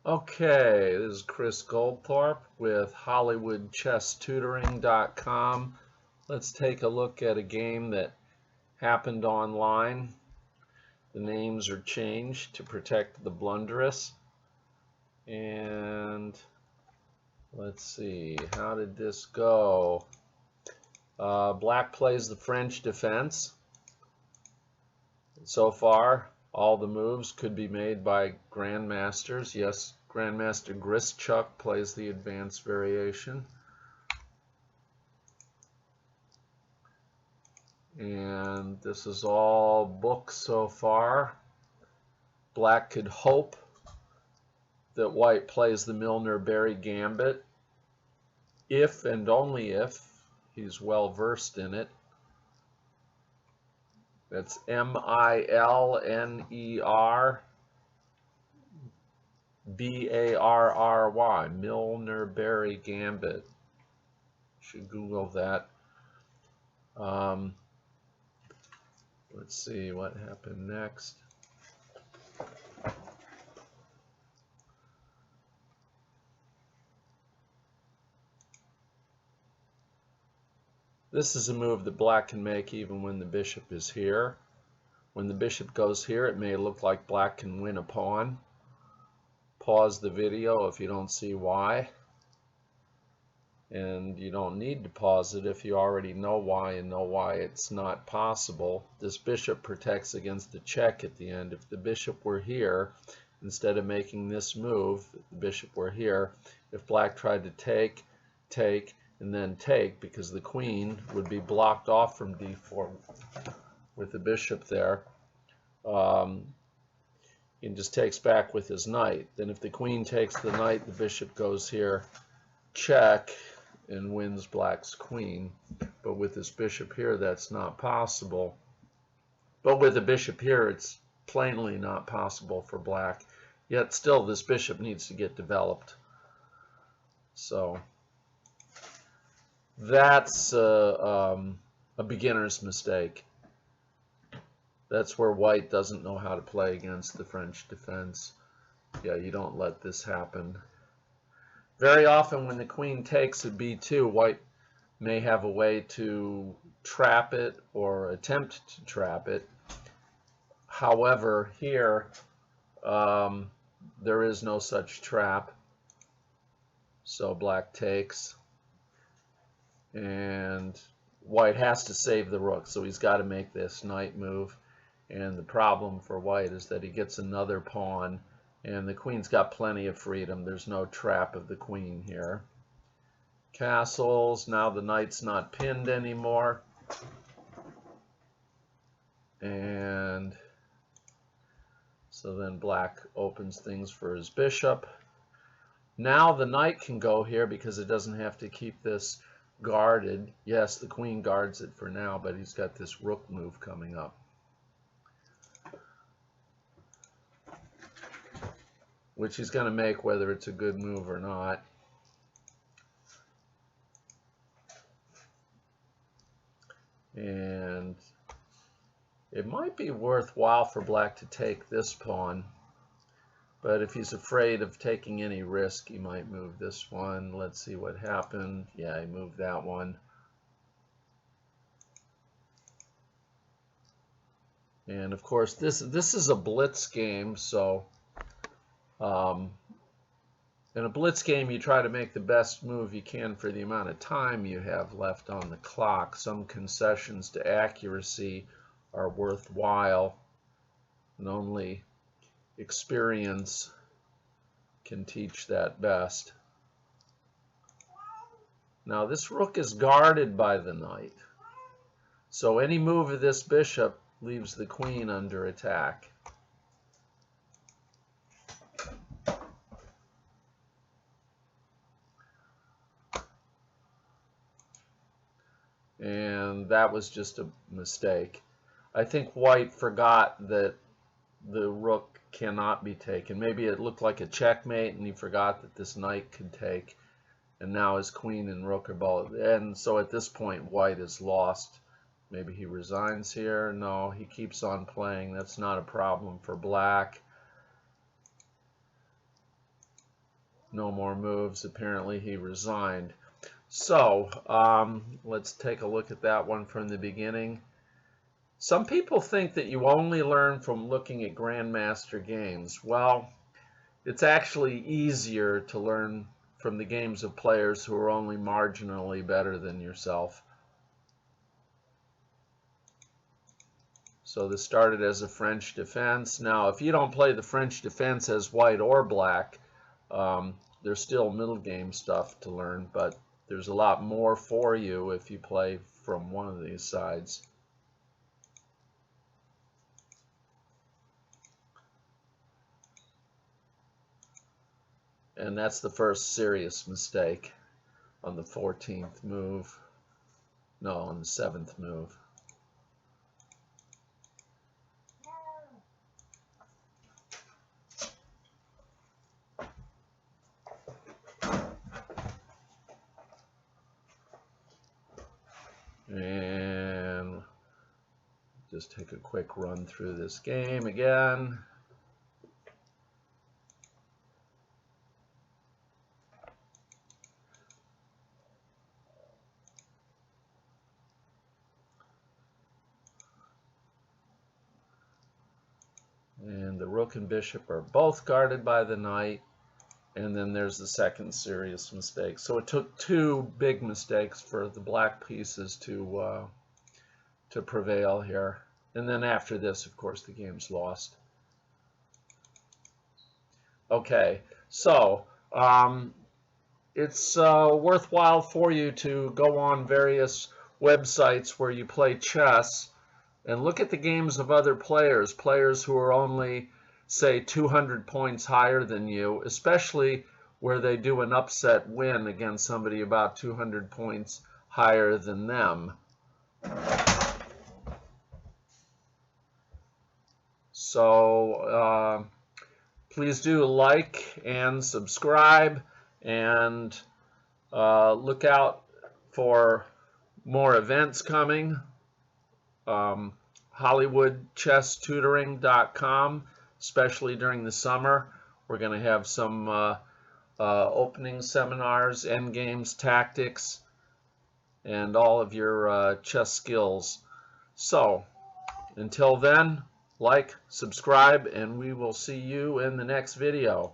Okay, this is Chris Goldthorpe with HollywoodChessTutoring.com. Let's take a look at a game that happened online. The names are changed to protect the blunderous. And let's see, how did this go? Black plays the French defense. So far, all the moves could be made by grandmasters. Yes, Grandmaster Grischuk plays the advanced variation. And this is all books so far. Black could hope that white plays the Milner-Berry gambit, if and only if he's well versed in it. That's Milnerberry, Milner-Berry gambit. Should Google that. Let's see what happened next. This is a move that black can make even when the bishop is here. When the bishop goes here, it may look like black can win a pawn. Pause the video if you don't see why. And you don't need to pause it if you already know why and know why it's not possible. This bishop protects against a check at the end. If the bishop were here, instead of making this move, the bishop were here, if black tried to take, and then take, because the queen would be blocked off from d4 with the bishop there, he just takes back with his knight. Then if the queen takes the knight, the bishop goes here, check, and wins black's queen. But with this bishop here, that's not possible. But with the bishop here, it's plainly not possible for black. Yet still, this bishop needs to get developed. So that's a beginner's mistake. That's where white doesn't know how to play against the French defense. Yeah, you don't let this happen. Very often when the queen takes at b2, white may have a way to trap it or attempt to trap it. However, here there is no such trap. So black takes. And white has to save the rook, so he's got to make this knight move. And the problem for white is that he gets another pawn, and the queen's got plenty of freedom. There's no trap of the queen here. Castles, now the knight's not pinned anymore. And so then black opens things for his bishop. Now the knight can go here because it doesn't have to keep this guarded. Yes, the queen guards it for now, but he's got this rook move coming up, which he's going to make whether it's a good move or not. And it might be worthwhile for black to take this pawn, but if he's afraid of taking any risk, he might move this one. Let's see what happened. Yeah, he moved that one. And of course, this is a blitz game, so in a blitz game, you try to make the best move you can for the amount of time you have left on the clock. Some concessions to accuracy are worthwhile, and only experience can teach that best. Now this rook is guarded by the knight, so any move of this bishop leaves the queen under attack. And that was just a mistake. I think white forgot that the rook cannot be taken. Maybe it looked like a checkmate and he forgot that this knight could take, and now his queen and rook are both, and so at this point white is lost. Maybe he resigns here. No, he keeps on playing. That's not a problem for black. No more moves. Apparently he resigned. So let's take a look at that one from the beginning. Some people think that you only learn from looking at Grandmaster games. Well, it's actually easier to learn from the games of players who are only marginally better than yourself. So this started as a French defense. Now, if you don't play the French defense as white or black, there's still middle game stuff to learn, but there's a lot more for you if you play from one of these sides. And that's the first serious mistake on the 14th move. No, on the 7th move. And just take a quick run through this game again. And the rook and bishop are both guarded by the knight. And then there's the second serious mistake. So it took two big mistakes for the black pieces to prevail here. And then after this, of course, the game's lost. Okay, so it's worthwhile for you to go on various websites where you play chess and look at the games of other players who are only, say, 200 points higher than you, especially where they do an upset win against somebody about 200 points higher than them. So please do like and subscribe, and look out for more events coming. HollywoodChessTutoring.com, especially during the summer. We're going to have some opening seminars, endgames, tactics, and all of your chess skills. So, until then, like, subscribe, and we will see you in the next video.